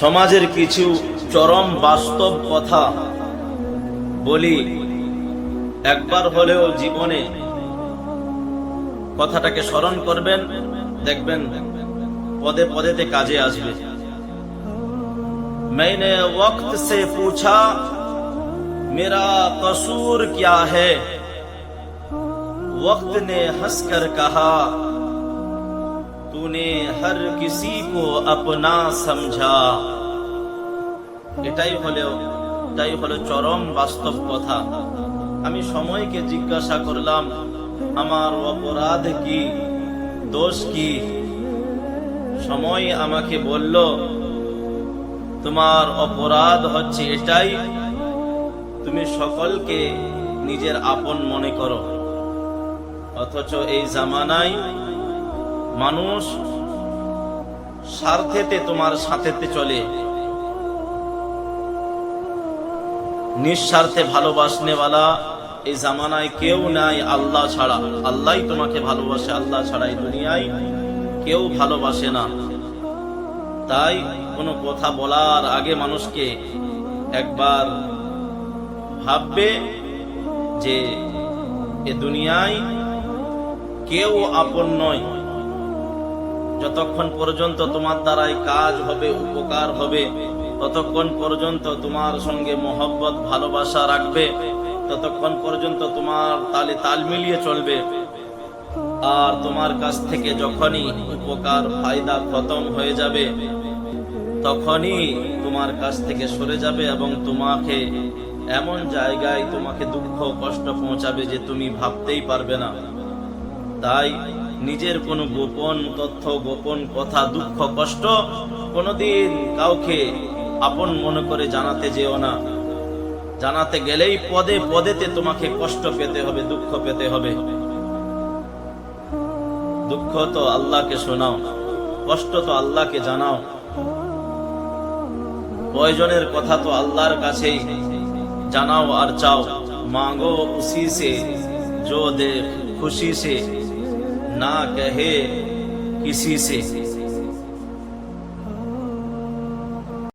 সমাজের কিছু চরম বাস্তব কথা বলি, একবার হলেও জীবনে কথাটাকে স্মরণ করবেন, দেখবেন পদে পদেতে কাজে আসবে। मैंने वक्त से पूछा मेरा कसूर क्या है, वक्त ने हंसकर कहा तूने हर किसी को अपना समझा। এটাই হলো চরম বাস্তব কথা। আমি সময়কে জিজ্ঞাসা করলাম আমার অপরাধ কি, দোষ কি? সময় আমাকে বলল তোমার অপরাধ হচ্ছে এটাই, তুমি সকলকে নিজের আপন মনে করো। অথচ এই জামানায় মানুষ স্বার্থেতে তোমার সাথেতে চলে, নিঃস্বার্থে ভালোবাসনেওয়ালা এই জামানায় কেউ নাই আল্লাহ ছাড়া। আল্লাহই তোমাকে ভালোবাসে, আল্লাহ ছাড়া এই দুনিয়ায় কেউ ভালোবাসে না। তাই কোনো কথা বলার আগে মানুষকে একবার ভাববে যে এ দুনিয়ায় কেউ আপন নয়। যতক্ষণ পর্যন্ত তোমার দ্বারাই কাজ হবে, উপকার হবে, ততক্ষণ পর্যন্ত তোমার সঙ্গে মহব্বত ভালোবাসা রাখবে, ততক্ষণ পর্যন্ত তোমার তালে তাল মিলিয়ে চলবে। আর তোমার কাছ থেকে যখনই উপকার ফায়দা খতম হয়ে যাবে, তখনই তোমার কাছ থেকে সরে যাবে এবং তোমাকে এমন জায়গায় তোমাকে দুঃখ কষ্ট পৌঁছাবে যে তুমি ভাবতেই পারবে না। তাই নিজের কোনো গোপন তথ্য, গোপন কথা, দুঃখ কষ্ট কোনোদিন কাউকে আপন মনে করে জানাতে যেও না। জানাতে গেলেই পদে পদেতে তোমাকে কষ্ট পেতে হবে, দুঃখ পেতে হবে। দুঃখ তো আল্লাহকে শোনাও, কষ্ট তো আল্লাহকে জানাও, প্রয়োজনের কথা তো আল্লাহর কাছেই জানাও আর চাও। মাंगो उसी से जो दे खुशी से, ना कहे किसी से।